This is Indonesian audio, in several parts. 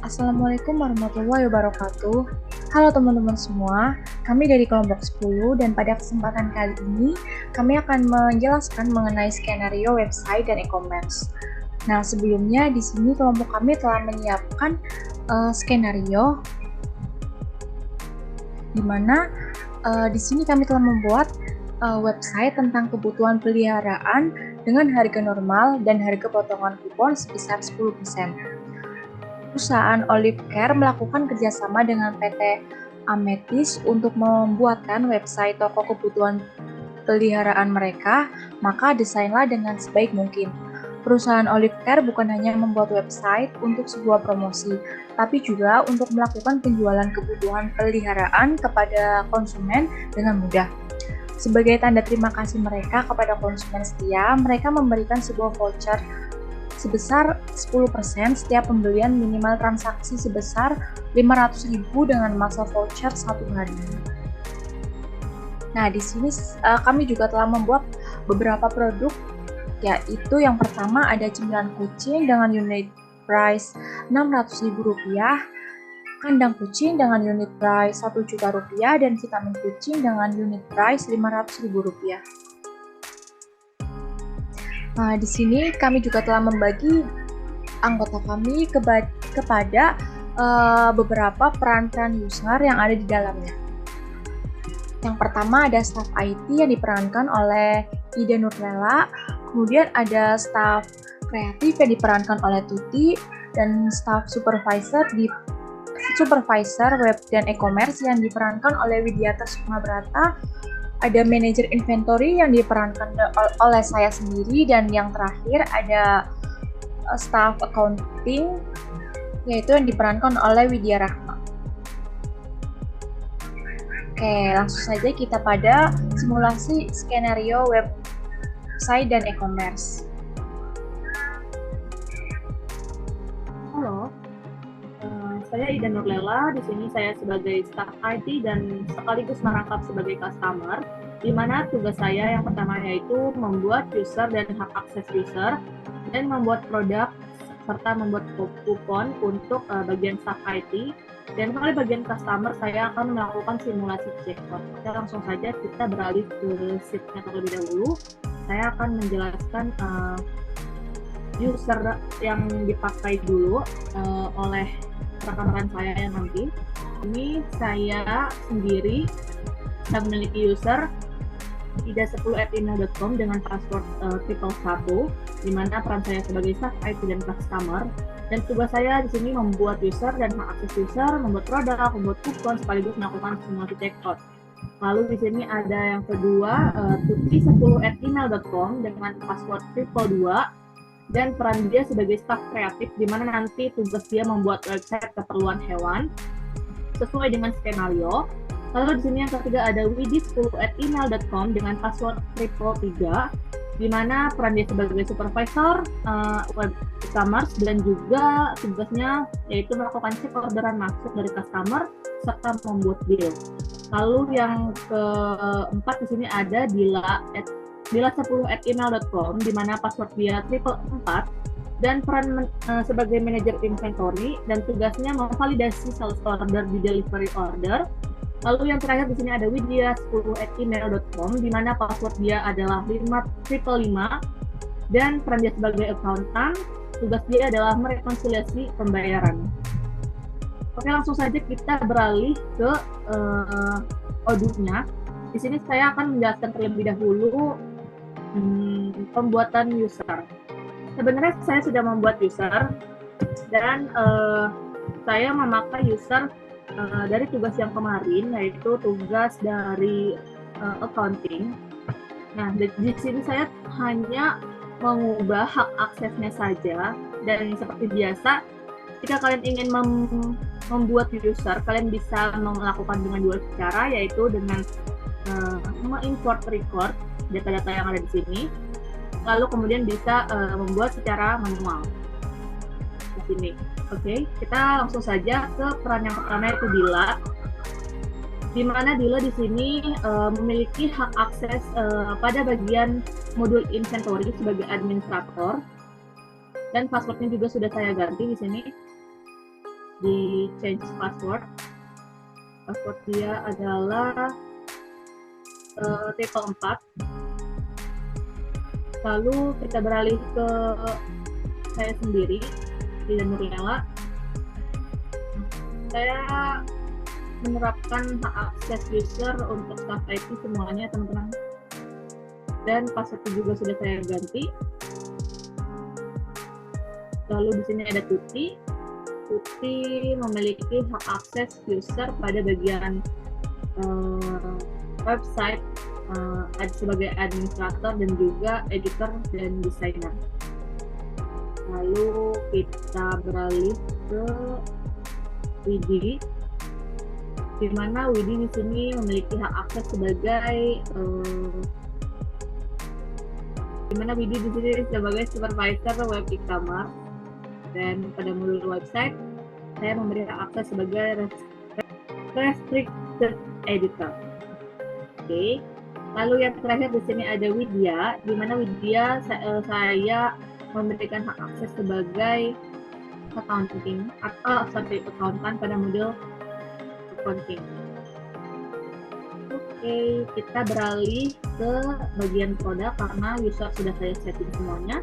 Assalamualaikum warahmatullahi wabarakatuh. Halo teman-teman semua, kami dari kelompok 10 dan pada kesempatan kali ini kami akan menjelaskan mengenai skenario website dan e-commerce. Nah, sebelumnya di sini kelompok kami telah menyiapkan skenario di mana di sini kami telah membuat website tentang kebutuhan peliharaan dengan harga normal dan harga potongan kupon sebesar 10%. Perusahaan Olive Care melakukan kerjasama dengan PT Ametis untuk membuatkan website toko kebutuhan peliharaan mereka, maka desainlah dengan sebaik mungkin. Perusahaan Olive Care bukan hanya membuat website untuk sebuah promosi, tapi juga untuk melakukan penjualan kebutuhan peliharaan kepada konsumen dengan mudah. Sebagai tanda terima kasih mereka kepada konsumen setia, mereka memberikan sebuah voucher sebesar 10% setiap pembelian minimal transaksi sebesar 500.000 dengan masa voucher 1 hari. Nah, di sini kami juga telah membuat beberapa produk, yaitu yang pertama ada cemilan kucing dengan unit price Rp600.000, kandang kucing dengan unit price Rp1.000.000, dan vitamin kucing dengan unit price Rp500.000. Nah, di sini kami juga telah membagi anggota kami kepada beberapa peran-peran user yang ada di dalamnya. Yang pertama ada staff IT yang diperankan oleh Ida Nurlela, kemudian ada staff kreatif yang diperankan oleh Tuti, dan staff supervisor web dan e-commerce yang diperankan oleh Widiata Sukmabrata. Ada manajer inventory yang diperankan oleh saya sendiri, dan yang terakhir ada staff accounting yaitu yang diperankan oleh Widya Rahma. Oke, langsung saja kita pada simulasi skenario website dan e-commerce. Halo, saya Ida Nurlela. Di sini saya sebagai staff IT dan sekaligus merangkap sebagai customer, di mana tugas saya yang pertama yaitu membuat user dan hak akses user, dan membuat produk serta membuat kupon untuk bagian staff IT. Dan pada bagian customer saya akan melakukan simulasi checkout. Oke, langsung saja kita beralih ke sheet-nya terlebih dahulu. Saya akan menjelaskan user yang dipakai dulu oleh rekan-rekan saya yang nanti. Ini saya sendiri, saya memiliki user ida10@email.com dengan password 111, di mana peran saya sebagai staff IT dan customer. Dan tugas saya di sini membuat user dan hak akses user, membuat produk, membuat kupon, sekaligus melakukan simulasi checkout. Lalu di sini ada yang kedua, tuti10@email.com dengan password 222, dan peran dia sebagai staff kreatif, di mana nanti tugas dia membuat website keperluan hewan sesuai dengan skenario. Lalu di sini yang ketiga ada widi10@email.com dengan password 333, di mana peran dia sebagai supervisor web e-commerce, dan juga tugasnya yaitu melakukan cek orderan masuk dari customer serta membuat deal. Lalu yang keempat di sini ada Dila10@email.com, di mana password dia 444, dan peran sebagai manajer inventory, dan tugasnya memvalidasi sales order di delivery order. Lalu yang terakhir di sini ada widya10@email.com, di mana password dia adalah 555, dan peran dia sebagai accountant, tugas dia adalah merekonsiliasi pembayaran. Oke, langsung saja kita beralih ke kodenya. Di sini saya akan menjelaskan terlebih dahulu pembuatan user. Sebenarnya saya sudah membuat user, dan saya memakai user dari tugas yang kemarin, yaitu tugas dari accounting. Nah, di sini saya hanya mengubah hak aksesnya saja, dan seperti biasa, jika kalian ingin membuat user, kalian bisa melakukan dengan dua cara, yaitu dengan mengimport record data-data yang ada di sini, lalu kemudian bisa membuat secara manual di sini. Oke, kita langsung saja ke peran yang pertama, yaitu Dila, di mana Dila di sini memiliki hak akses pada bagian modul inventory sebagai administrator. Dan passwordnya juga sudah saya ganti di sini, di change password. Password dia adalah tipe 4. Lalu kita beralih ke saya sendiri di Nurlela. Saya menerapkan hak akses user untuk staff IT semuanya, teman-teman. Dan passwordnya juga sudah saya ganti. Lalu di sini ada Tuti. Tuti memiliki hak akses user pada bagian website sebagai administrator dan juga editor dan desainer. Lalu kita beralih ke Widi, di mana Widi di sini memiliki hak akses sebagai supervisor web e-commerce, dan pada modul website saya memberi hak akses sebagai restricted editor. Oke. Lalu yang terakhir di sini ada Widya, di mana Widya saya memberikan hak akses sebagai accountant pada modul accounting. Oke, kita beralih ke bagian produk karena user sudah saya setting semuanya.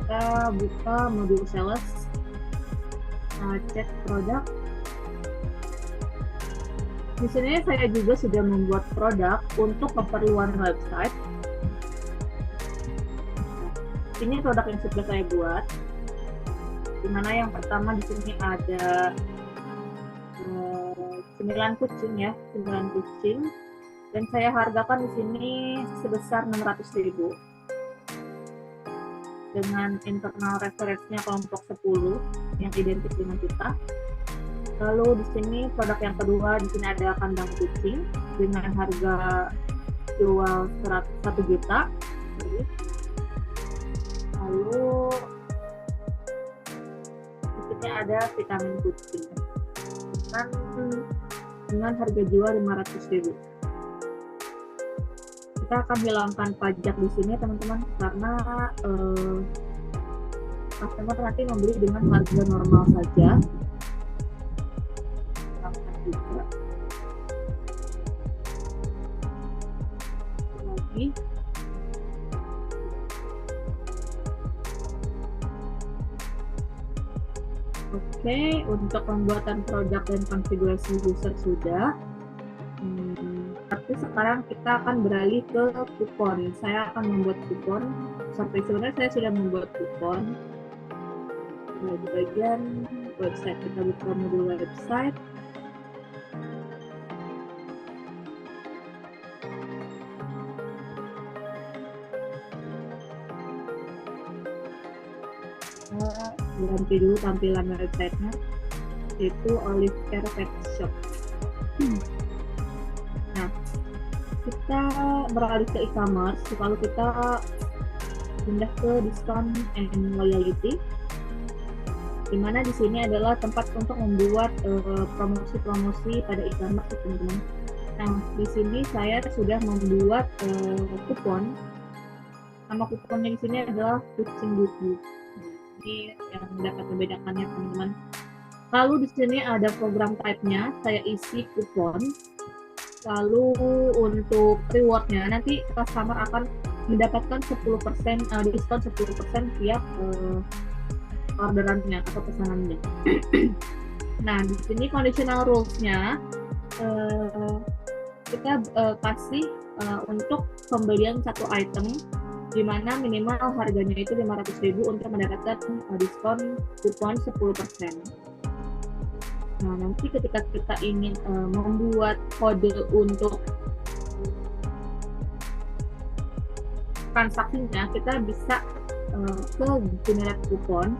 Kita buka modul sales, cek produk. Di sini saya juga sudah membuat produk untuk keperluan website. Ini produk yang sudah saya buat. Dimana yang pertama di sini ada 9 kucing ya, 9 kucing, dan saya hargakan di sini sebesar 600.000 dengan internal reference-nya kelompok 10 yang identik dengan kita. Lalu di sini produk yang kedua, di sini ada kandang kucing dengan harga jual 1 juta. Lalu di sini ada vitamin kucing dengan harga jual 500.000. Kita akan hilangkan pajak di sini, teman-teman, karena customer nanti membeli dengan harga normal saja. Lagi. Oke, untuk pembuatan produk dan konfigurasi user sudah. Tapi sekarang kita akan beralih ke kupon. Saya akan membuat kupon. Sebenarnya saya sudah membuat kupon. Di bagian website, kita buka modul website. Ganti dulu tampilan websitenya, yaitu Olive Care Pet Shop. Nah, kita beralih ke e-commerce, lalu kita pindah ke discount and loyalty, dimana di sini adalah tempat untuk membuat promosi-promosi pada e-commerce, teman-teman. Nah, di sini saya sudah membuat kupon. Nama kuponnya di sini adalah kucing lucu. Ini yang dapat membedakannya, teman-teman. Lalu di sini ada program type-nya, saya isi kupon. Lalu untuk reward-nya, nanti customer akan mendapatkan 10% diskon 10% tiap orderannya atau pesanannya. Nah, di sini conditional rules-nya kita kasih untuk pembelian satu item, di mana minimal harganya itu 500.000 untuk mendapatkan diskon kupon 10%. Nah, nanti ketika kita ingin membuat kode untuk transaksinya, kita bisa ke generate kupon.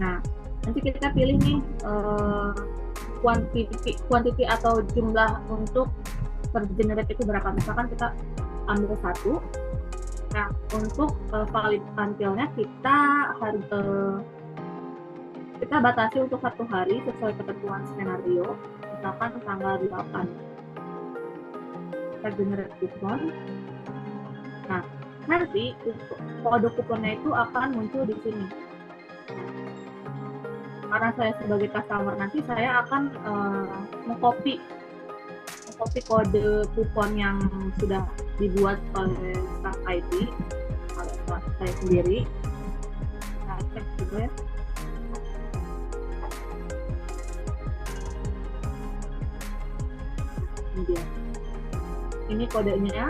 Nah, nanti kita pilih nih quantity atau jumlah untuk per generate itu berapa. Misalkan kita ambil 1. Nah, untuk valid until-nya kita batasi untuk 1 hari sesuai ketentuan skenario, misalkan tanggal 8. Kita generate kupon. Nah, nanti kode kuponnya itu akan muncul di sini. Karena saya sebagai customer nanti saya akan mengcopy kode kupon yang sudah dibuat oleh staff IT, oleh staff saya sendiri. Nah, cek gitu ya. Ini dia. Ini kodenya,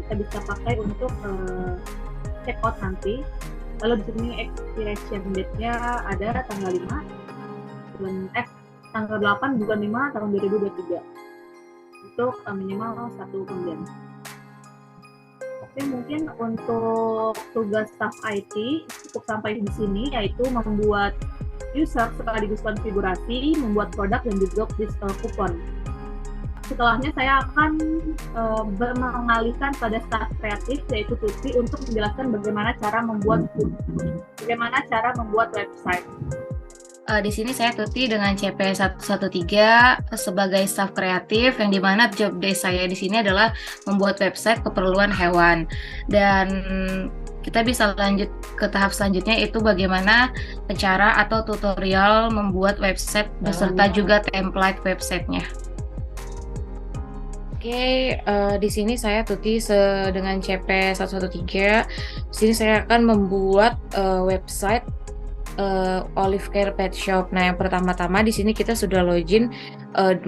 kita bisa pakai untuk check out nanti. Lalu di sini expiration date-nya ada tanggal 8 bulan 5 tahun 2023 untuk minimal 1 pembelian. Oke, mungkin untuk tugas staff IT cukup sampai di sini, yaitu membuat user sekaligus konfigurasi, membuat produk dan juga kupon. Setelahnya saya akan mengalihkan pada staff kreatif, yaitu Tuti, untuk menjelaskan bagaimana cara membuat website. Di sini saya Tuti dengan CP113 sebagai staff kreatif, yang dimana job desk saya di sini adalah membuat website keperluan hewan. Dan kita bisa lanjut ke tahap selanjutnya, itu bagaimana cara atau tutorial membuat website beserta juga template websitenya. Oke, di sini saya Tuti dengan CP113. Di sini saya akan membuat website Olive Care Pet Shop. Nah, yang pertama-tama di sini kita sudah login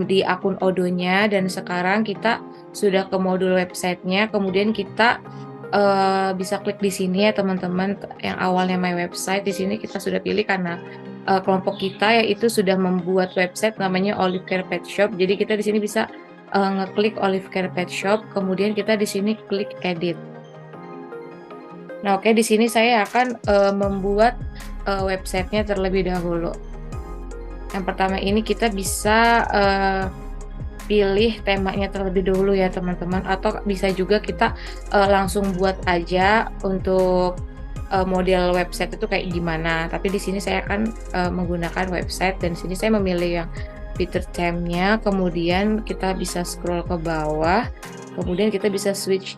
di akun Odonya, dan sekarang kita sudah ke modul websitenya. Kemudian kita bisa klik di sini ya teman-teman, yang awalnya My Website. Di sini kita sudah pilih karena kelompok kita yaitu sudah membuat website namanya Olive Care Pet Shop. Jadi kita di sini bisa ngeklik Olive Care Pet Shop, kemudian kita di sini klik edit. Nah, oke, di sini saya akan membuat websitenya terlebih dahulu. Yang pertama ini kita bisa pilih temanya terlebih dahulu ya teman-teman, atau bisa juga kita langsung buat aja untuk model website itu kayak gimana. Tapi di sini saya akan menggunakan website, dan di sini saya memilih yang feature theme-nya. Kemudian kita bisa scroll ke bawah, kemudian kita bisa switch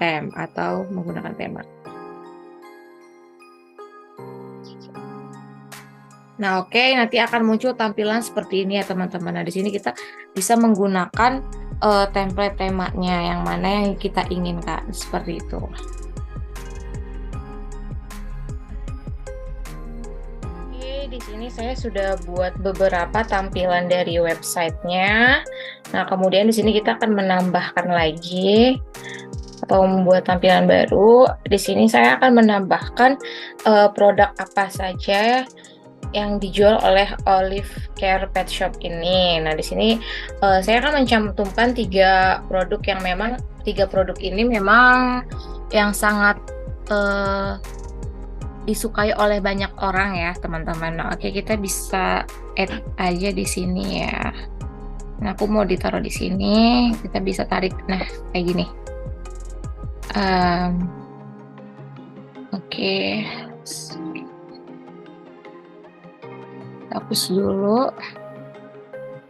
theme atau menggunakan tema. Nah, oke, nanti akan muncul tampilan seperti ini ya teman-teman. Nah, di sini kita bisa menggunakan template temanya yang mana yang kita inginkan, seperti itu. Di sini saya sudah buat beberapa tampilan dari websitenya. Nah, kemudian di sini kita akan menambahkan lagi atau membuat tampilan baru. Di sini saya akan menambahkan produk apa saja yang dijual oleh Olive Care Pet Shop ini. Nah, di sini saya akan mencantumkan 3 produk ini memang yang sangat disukai oleh banyak orang ya teman-teman. Nah, oke, kita bisa add aja di sini ya. Nah, aku mau ditaruh di sini, kita bisa tarik. Nah, kayak gini. Oke, hapus dulu.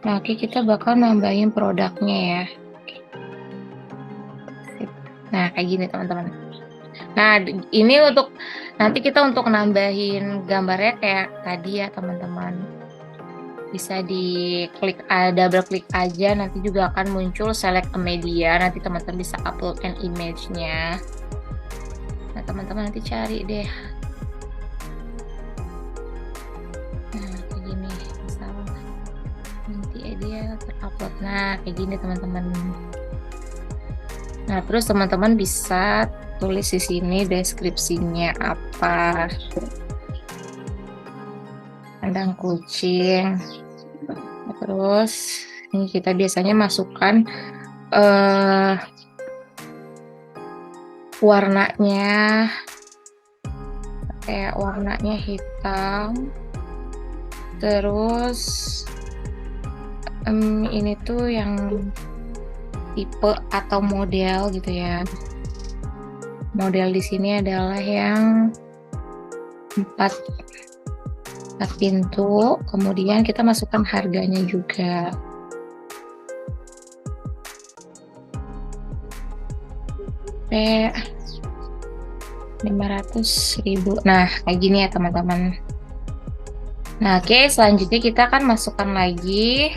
Nah, oke, kita bakal nambahin produknya ya. Nah, kayak gini teman-teman. Nah, ini untuk nanti kita untuk nambahin gambarnya kayak tadi ya teman-teman. Bisa diklik, double klik aja, nanti juga akan muncul select a media. Nanti teman-teman bisa upload an image-nya. Nah, teman-teman nanti cari deh. Nah, kayak gini. Misalnya nanti dia terupload. Nah, kayak gini teman-teman. Nah, terus teman-teman bisa tulis di sini deskripsinya apa. Kandang kucing. Terus ini kita biasanya masukkan warnanya, kayak warnanya hitam. Terus ini tuh yang tipe atau model gitu ya. Model di sini adalah yang 4 pintu. Kemudian kita masukkan harganya juga. Oke. 500.000. Nah, kayak gini ya teman-teman. Nah, oke, selanjutnya kita akan masukkan lagi.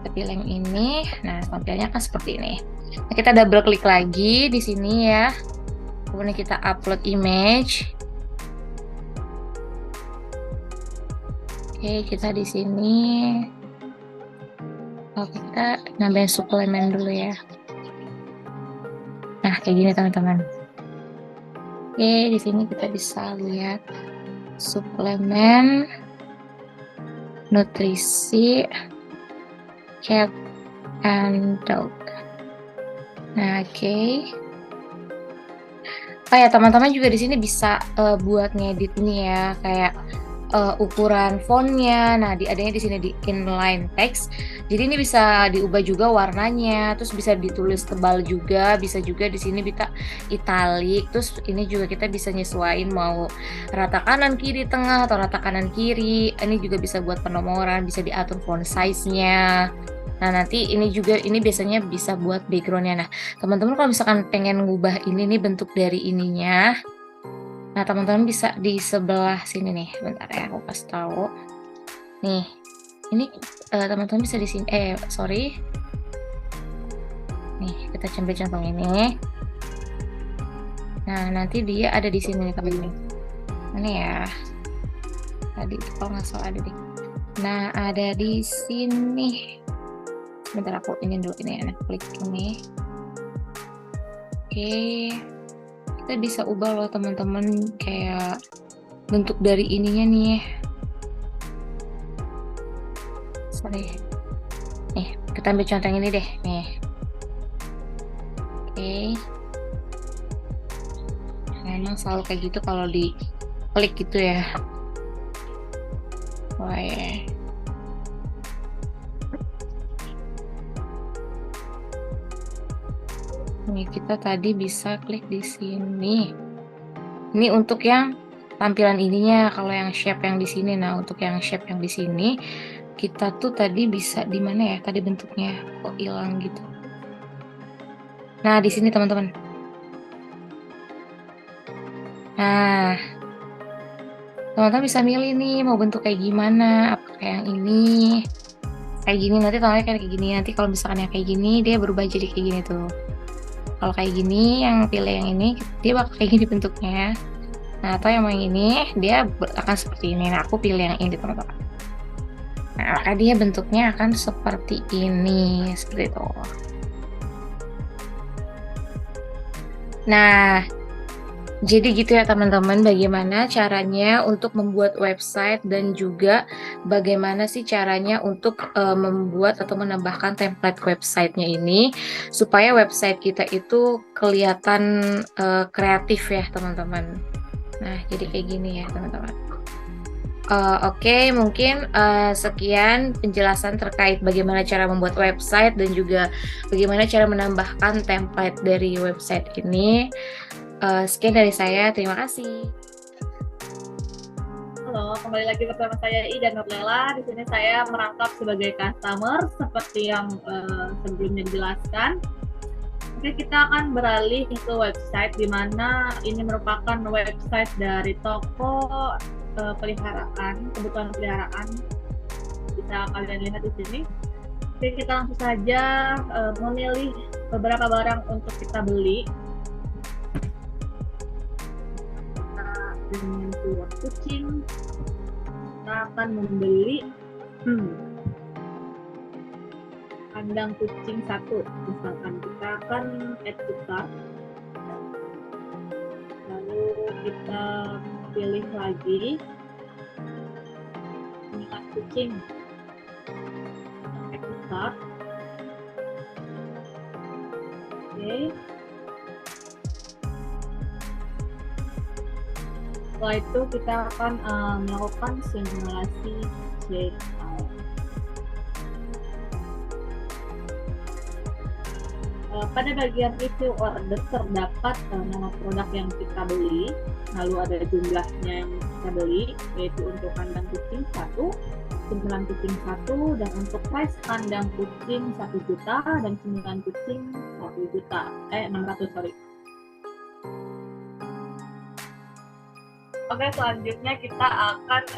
Kita pilih yang ini. Nah, tampilannya kan seperti ini. Nah, kita double klik lagi di sini ya. Kemudian kita upload image. Oke, kita di sini. Kita nambahin suplemen dulu ya. Nah, kayak gini teman-teman. Oke, di sini kita bisa lihat suplemen nutrisi cat and dog. Nah, oke. Oh ya, teman-teman juga di sini bisa buat ngedit nih ya, kayak ukuran fontnya. Nah, adanya di sini di inline text. Jadi ini bisa diubah juga warnanya, terus bisa ditulis tebal juga, bisa juga di sini bisa italik. Terus ini juga kita bisa nyesuaiin mau rata kanan kiri tengah atau rata kanan kiri. Ini juga bisa buat penomoran, bisa diatur font size-nya. Nah, nanti ini juga biasanya bisa buat background-nya. Nah, teman-teman kalau misalkan pengen ngubah ini nih bentuk dari ininya. Nah, teman-teman bisa di sebelah sini nih. Bentar ya, aku kasih tahu. Nih, ini teman-teman bisa di sini. Sorry. Nih, kita centang ini. Nah, nanti dia ada di sini nih, teman-teman. Ini ya. Tadi kalau nggak salah ada deh. Nah, ada di sini. Bentar aku ini dulu ini ya. Klik ini. Oke. Kita bisa ubah loh teman-teman kayak bentuk dari ininya nih. Sorry. Nih, kita ambil contoh yang ini deh. Nih. Oke. Memang selalu kayak gitu kalau di klik gitu ya. Wah ya. Nih, kita tadi bisa klik di sini. Ini untuk yang tampilan ininya, kalau yang shape yang di sini. Nah, untuk yang shape yang di sini, kita tuh tadi bisa di mana ya? Tadi bentuknya kok hilang gitu. Nah, di sini teman-teman. Nah, teman-teman bisa milih nih mau bentuk kayak gimana. Apakah yang ini? Kayak gini, nanti tahunya kayak gini. Nanti kalau misalkan yang kayak gini, dia berubah jadi kayak gini tuh. Kalau kayak gini, yang pilih yang ini, dia bakal kayak gini bentuknya. Nah, atau yang ini, dia akan seperti ini. Nah, aku pilih yang ini, teman-teman. Nah, maka dia bentuknya akan seperti ini. Seperti itu. Nah, jadi gitu ya teman-teman, bagaimana caranya untuk membuat website dan juga bagaimana sih caranya untuk membuat atau menambahkan template websitenya ini supaya website kita itu kelihatan kreatif ya teman-teman. Nah, jadi kayak gini ya teman-teman. Oke, mungkin sekian penjelasan terkait bagaimana cara membuat website dan juga bagaimana cara menambahkan template dari website ini. Sekian dari saya, terima kasih. Halo, kembali lagi bersama saya I dan Nurlela. Di sini saya merangkap sebagai customer seperti yang sebelumnya dijelaskan. Oke, kita akan beralih ke website di mana ini merupakan website dari toko peliharaan, kebutuhan peliharaan. Bisa kalian lihat di sini. Oke, kita langsung saja memilih beberapa barang untuk kita beli. Dengan keluar kucing, kita akan membeli kandang kucing 1. Misalkan kita akan add to cart, lalu kita pilih lagi minat kucing, add to cart. Oke. Setelah itu kita akan melakukan simulasi checkout. Pada bagian review order terdapat nama produk yang kita beli, lalu ada jumlahnya yang kita beli, yaitu untuk kandang kucing 1, sembilan kucing 1, dan untuk price kandang kucing 1 juta dan 9 kucing 1 juta, 600 sorry. Oke, selanjutnya kita akan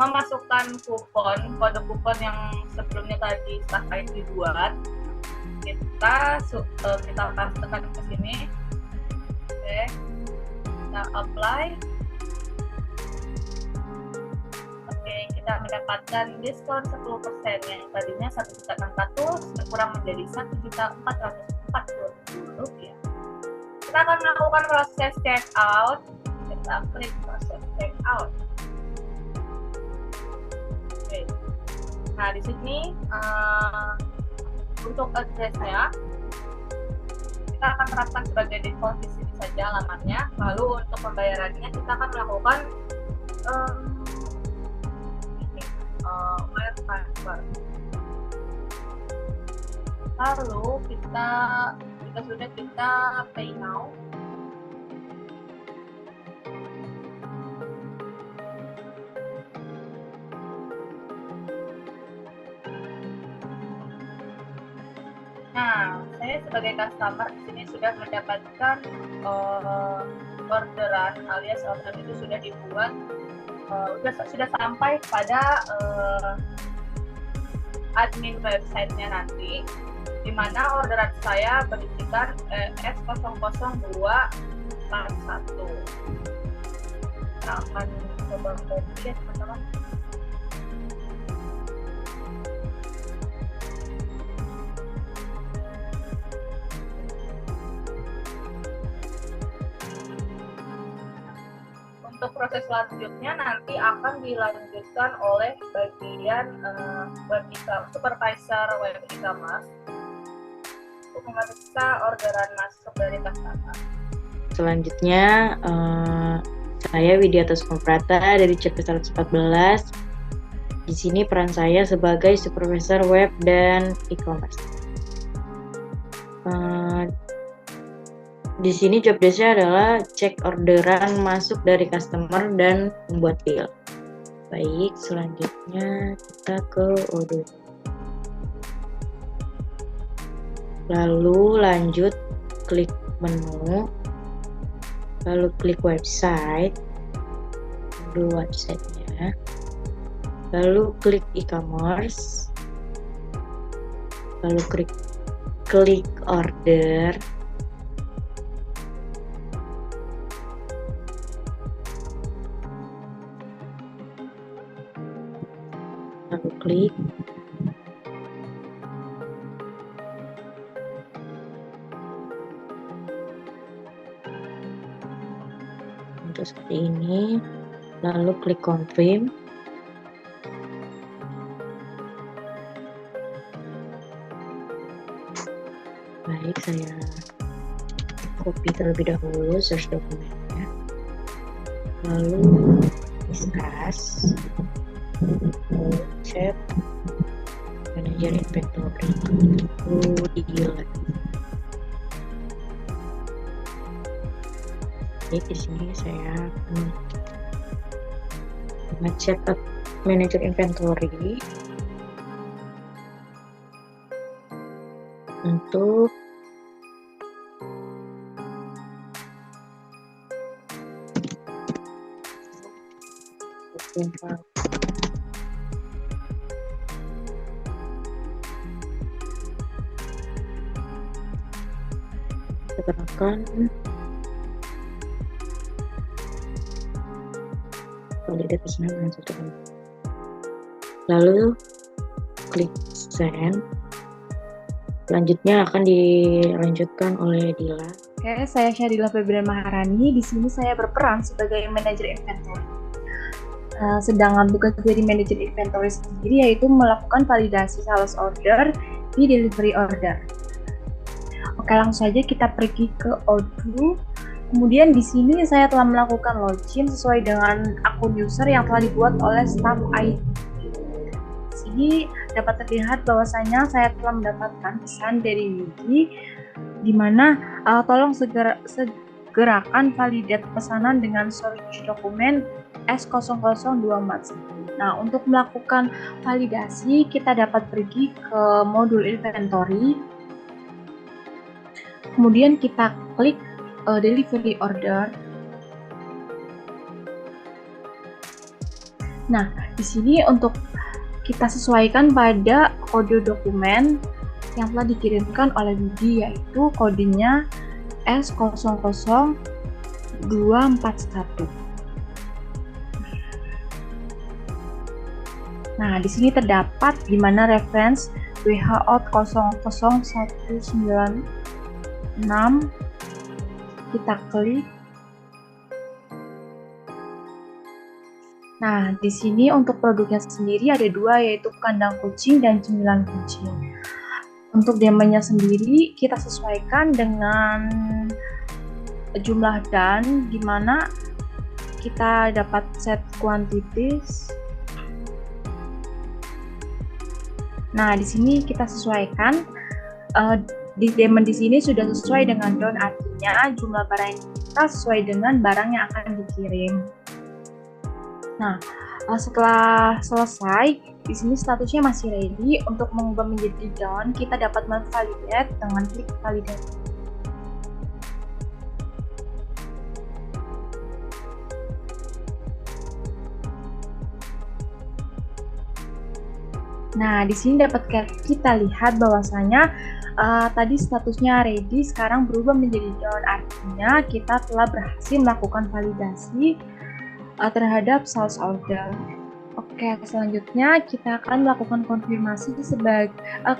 memasukkan kode kupon yang sebelumnya tadi staff ID buat. Kita pastekan ke sini. Oke, kita apply. Oke, kita mendapatkan diskon 10% yang tadinya 1.600.000 berkurang menjadi 1.440.000 rupiah. Kita akan melakukan proses check out. Kita klik proses check out. Oke. Nah, di sini untuk address-nya kita akan terapkan sebagai default di sini saja alamatnya. Lalu untuk pembayarannya kita akan melakukan wire transfer. Lalu kita pay now. Nah, saya sebagai customer di sini sudah mendapatkan orderan, alias order itu sudah dibuat, sudah sampai pada admin websitenya nanti, di mana orderan saya berisikan S00241. Kita akan coba copy ya teman-teman. Untuk proses selanjutnya nanti akan dilanjutkan oleh bagian supervisor web e-commerce untuk memeriksa orderan masuk dari customer. Selanjutnya saya Widiata Sumaprata dari CP 114. Di sini peran saya sebagai supervisor web dan e-commerce. Di sini job desk-nya adalah cek orderan masuk dari customer dan membuat bill. Baik, selanjutnya kita ke order. Lalu lanjut klik menu, lalu klik website, dulu websitenya, lalu klik e-commerce, lalu klik order. Lalu klik untuk seperti ini, lalu klik confirm. Baik, saya copy terlebih dahulu source dokumennya, lalu discuss, chat manajer inventory dealer. Jadi di sini saya ngechat manajer inventory untuk keterangan validate pesanan dengan satu kali. Lalu klik send. Selanjutnya akan dilanjutkan oleh Dila. Oke, saya Syadila Febrian Maharani. Di sini saya berperan sebagai manajer inventory. Sedangkan tugas dari manajer inventory sendiri yaitu melakukan validasi sales order di delivery order. Oke, langsung saja kita pergi ke Odoo. Kemudian di sini saya telah melakukan login sesuai dengan akun user yang telah dibuat oleh staff ID. Di sini dapat terlihat bahwasanya saya telah mendapatkan pesan dari Widi, di mana tolong segerakan validate pesanan dengan source dokumen S00241. Nah, untuk melakukan validasi kita dapat pergi ke modul inventory. Kemudian kita klik delivery order. Nah, di sini untuk kita sesuaikan pada kode dokumen yang telah dikirimkan oleh Widi, yaitu kodenya S00241. Nah, di sini terdapat di mana reference WHO 00196. Kita klik. Nah, di sini untuk produknya sendiri ada dua, yaitu kandang kucing dan cemilan kucing. Untuk demanya sendiri kita sesuaikan dengan jumlah dan, di mana kita dapat set quantities. Nah, di sini kita sesuaikan di demand di sini sudah sesuai dengan don, artinya jumlah barang yang kita sesuai dengan barang yang akan dikirim. Nah, setelah selesai, di sini statusnya masih ready. Untuk mengubah menjadi don, kita dapat memvalidate dengan klik validate. Nah, di sini dapat kita lihat bahwasanya tadi statusnya ready, sekarang berubah menjadi down. Artinya kita telah berhasil melakukan validasi terhadap sales order. Oke, selanjutnya kita akan melakukan konfirmasi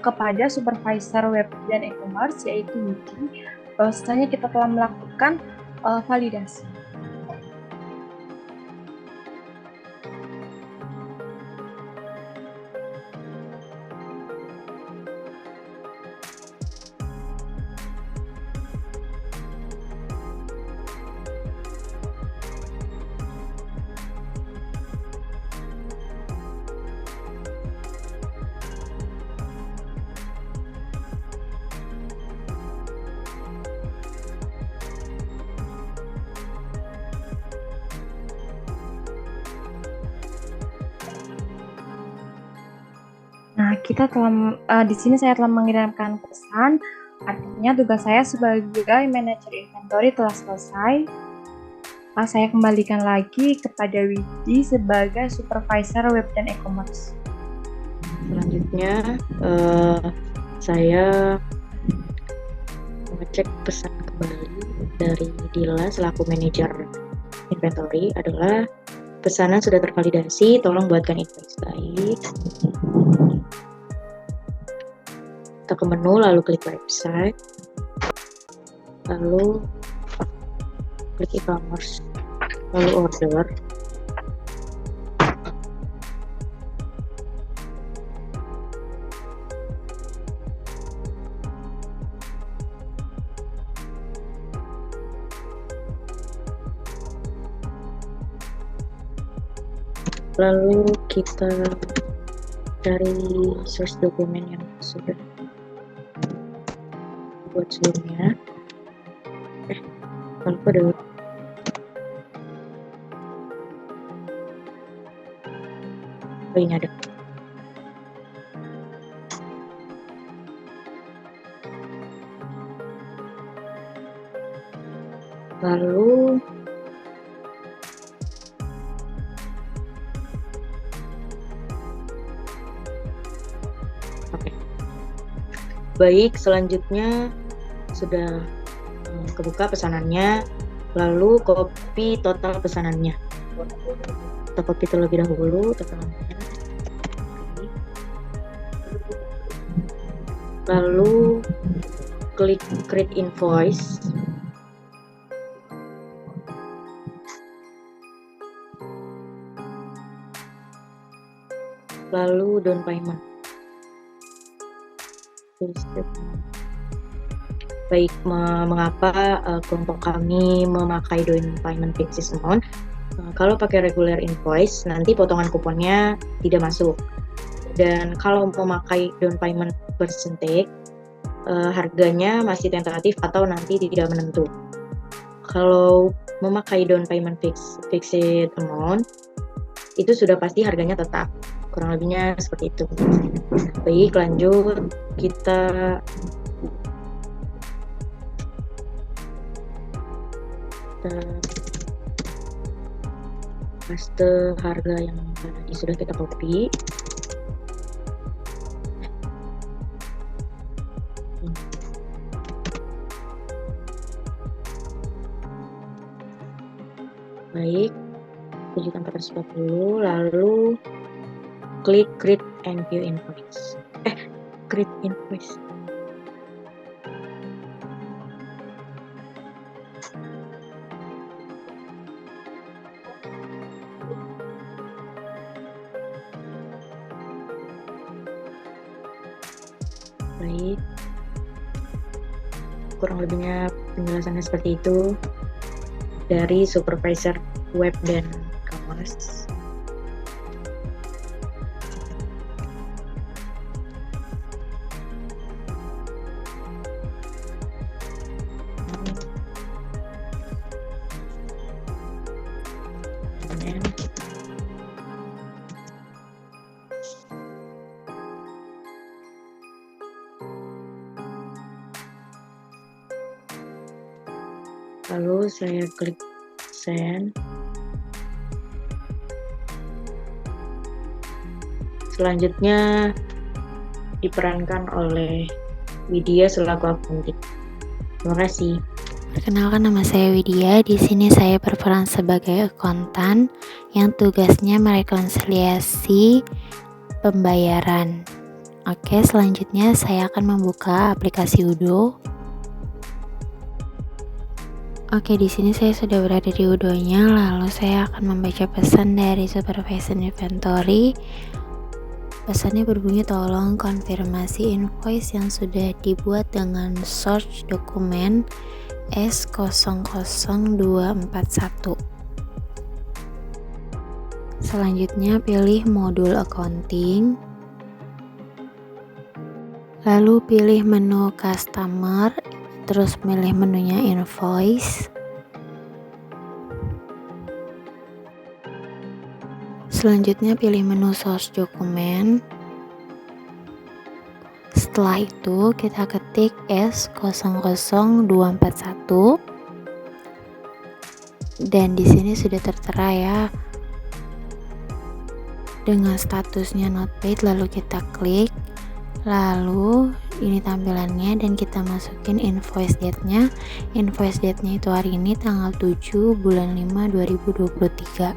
kepada supervisor web dan e-commerce, yaitu Widi, bahwasanya kita telah melakukan validasi. Nah, kita telah di sini saya telah mengirimkan pesan. Artinya tugas saya sebagai manajer inventory telah selesai. Saya kembalikan lagi kepada Widi sebagai supervisor web dan e-commerce. Selanjutnya saya mengecek pesan kembali dari Dila selaku manajer inventory adalah pesanan sudah tervalidasi, tolong buatkan invoice. Baik. Kita ke menu, lalu klik website, lalu klik e-commerce, lalu order. Lalu kita cari source dokumen yang sudah buat sebelumnya. Lalu ada ini ada. Lalu baik, selanjutnya sudah kebuka pesanannya, lalu copy total pesanannya. Kita copy terlebih dahulu totalnya. Lalu klik create invoice. Lalu down payment. Baik, mengapa kelompok kami memakai down payment fixed amount? Kalau pakai regular invoice, nanti potongan kuponnya tidak masuk. Dan kalau memakai down payment percentage, harganya masih tentatif atau nanti tidak menentu. Kalau memakai down payment fixed amount, itu sudah pasti harganya tetap. Kurang lebihnya seperti itu. Baik, lanjut. Kita paste harga yang tadi sudah kita copy. Baik, 7.440, lalu klik create and view invoice. Create invoice. Baik, kurang lebihnya penjelasannya seperti itu dari supervisor web dan e-commerce. Lalu saya klik send. Selanjutnya diperankan oleh Widya selaku akuntik. Terima kasih. Perkenalkan, nama saya Widya. Di sini saya berperan sebagai akuntan yang tugasnya merekonsiliasi pembayaran. Oke, selanjutnya saya akan membuka aplikasi Udo. Oke, di sini saya sudah berada di Udo-nya, lalu saya akan membaca pesan dari supervisor inventory. Pesannya berbunyi, tolong konfirmasi invoice yang sudah dibuat dengan source dokumen S00241. Selanjutnya pilih modul accounting, lalu pilih menu customer, terus pilih menunya invoice. Selanjutnya pilih menu source dokumen. Setelah itu kita ketik S00241 dan di sini sudah tertera ya dengan statusnya not paid, lalu kita klik. Lalu ini tampilannya dan kita masukin invoice date-nya. Invoice date-nya itu hari ini tanggal 7 bulan 5 2023.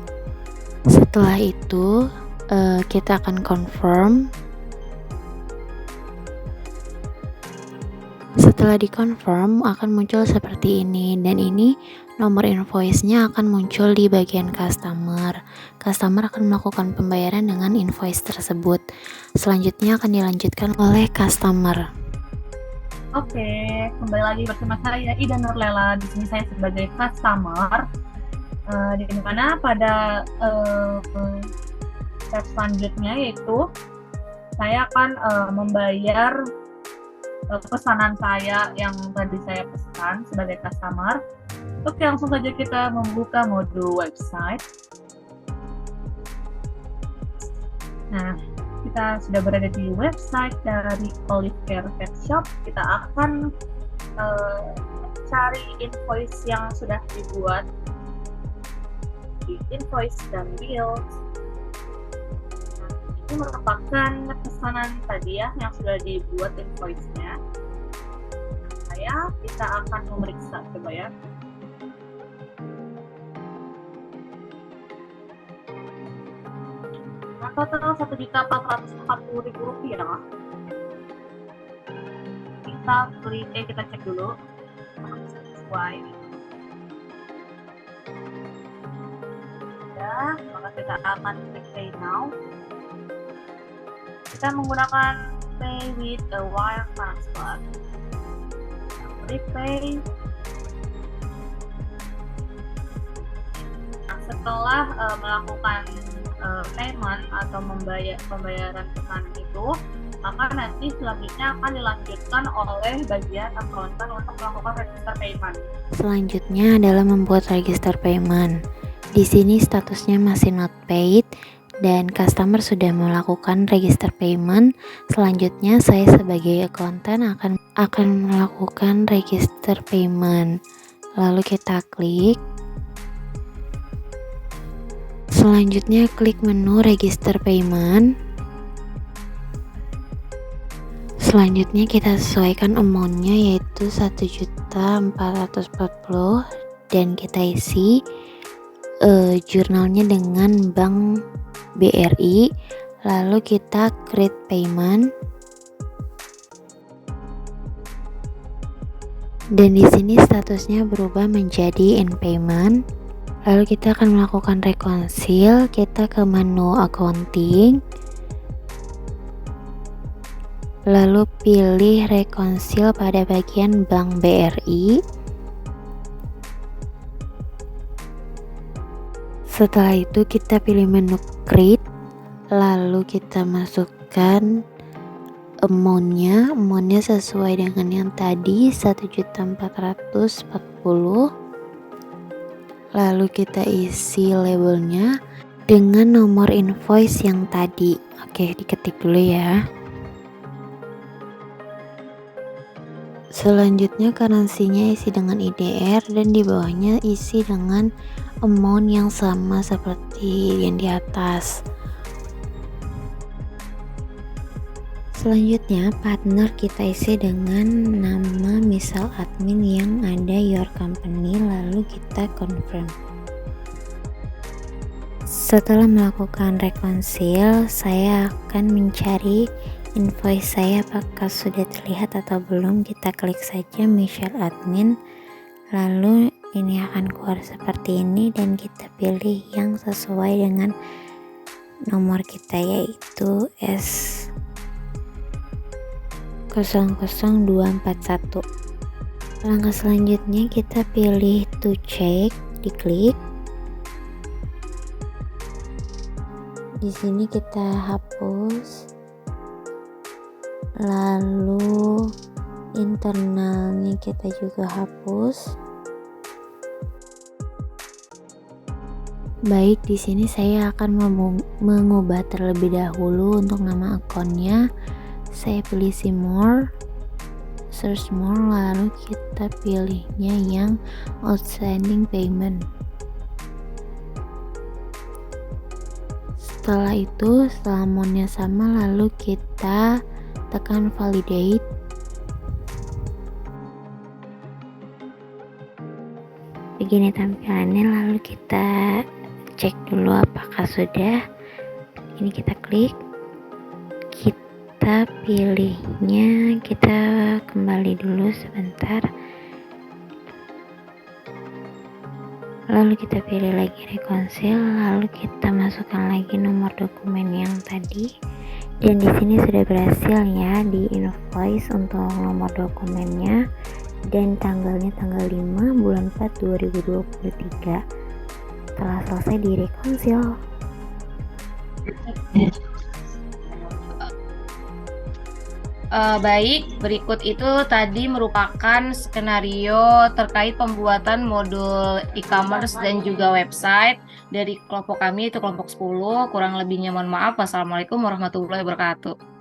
Setelah itu kita akan confirm. Setelah di-confirm akan muncul seperti ini, dan ini nomor invoice-nya akan muncul di bagian customer. Customer akan melakukan pembayaran dengan invoice tersebut. Selanjutnya akan dilanjutkan oleh customer. Oke, kembali lagi bersama saya Ida Nurlela. Di sini saya sebagai customer. Di mana pada step selanjutnya yaitu saya akan membayar pesanan saya yang tadi saya pesan sebagai customer. Oke, langsung saja kita membuka modul website. Nah, kita sudah berada di website dari Olive Care Pet Shop. Kita akan cari invoice yang sudah dibuat di invoice dan bills. Ini merupakan pesanan tadi ya yang sudah dibuat invoice-nya. Kita akan memeriksa, coba ya. Total Rp1.440.000. Kita klik, kita cek dulu sesuai. Ya, maka kita akan klik pay now. Kita menggunakan pay with a wire transfer. Klik pay. Nah, setelah melakukan payment atau pembayaran pesanan itu, maka nanti selanjutnya akan dilanjutkan oleh bagian akuntan untuk melakukan register payment. Selanjutnya adalah membuat register payment. Di sini statusnya masih not paid dan customer sudah melakukan register payment. Selanjutnya saya sebagai akuntan akan melakukan register payment. Lalu kita klik. Selanjutnya klik menu register payment. Selanjutnya kita sesuaikan amount-nya yaitu 1.440.000 dan kita isi jurnalnya dengan Bank BRI. Lalu kita create payment. Dan di sini statusnya berubah menjadi in payment. Lalu kita akan melakukan reconcile. Kita ke menu accounting. Lalu pilih reconcile pada bagian Bank BRI. Setelah itu kita pilih menu create. Lalu kita masukkan amount-nya sesuai dengan yang tadi 1.440.000. Lalu kita isi labelnya dengan nomor invoice yang tadi. Oke, diketik dulu ya. Selanjutnya currency-nya isi dengan IDR dan di bawahnya isi dengan amount yang sama seperti yang di atas. Selanjutnya partner kita isi dengan nama misal admin yang ada your company, lalu kita confirm. Setelah melakukan reconcile, saya akan mencari invoice saya apakah sudah terlihat atau belum. Kita klik saja Michelle admin, lalu ini akan keluar seperti ini dan kita pilih yang sesuai dengan nomor kita yaitu S00241. Langkah selanjutnya kita pilih to check, diklik. Di sini kita hapus. Lalu internalnya kita juga hapus. Baik, di sini saya akan mengubah terlebih dahulu untuk nama akunnya. Saya pilih see more, search more, lalu kita pilihnya yang outstanding payment. Setelah itu, setelah amount-nya sama, lalu kita tekan validate. Begini tampilannya, lalu kita cek dulu apakah sudah. Ini kita klik, kita pilihnya, kita kembali dulu sebentar, lalu kita pilih lagi reconcile, lalu kita masukkan lagi nomor dokumen yang tadi, dan di sini sudah berhasil ya di invoice untuk nomor dokumennya, dan tanggalnya tanggal 5 bulan 4 2023. Setelah selesai di reconcile. Baik, berikut itu tadi merupakan skenario terkait pembuatan modul e-commerce dan juga website dari kelompok kami, itu kelompok 10. Kurang lebihnya mohon maaf. Wassalamualaikum warahmatullahi wabarakatuh.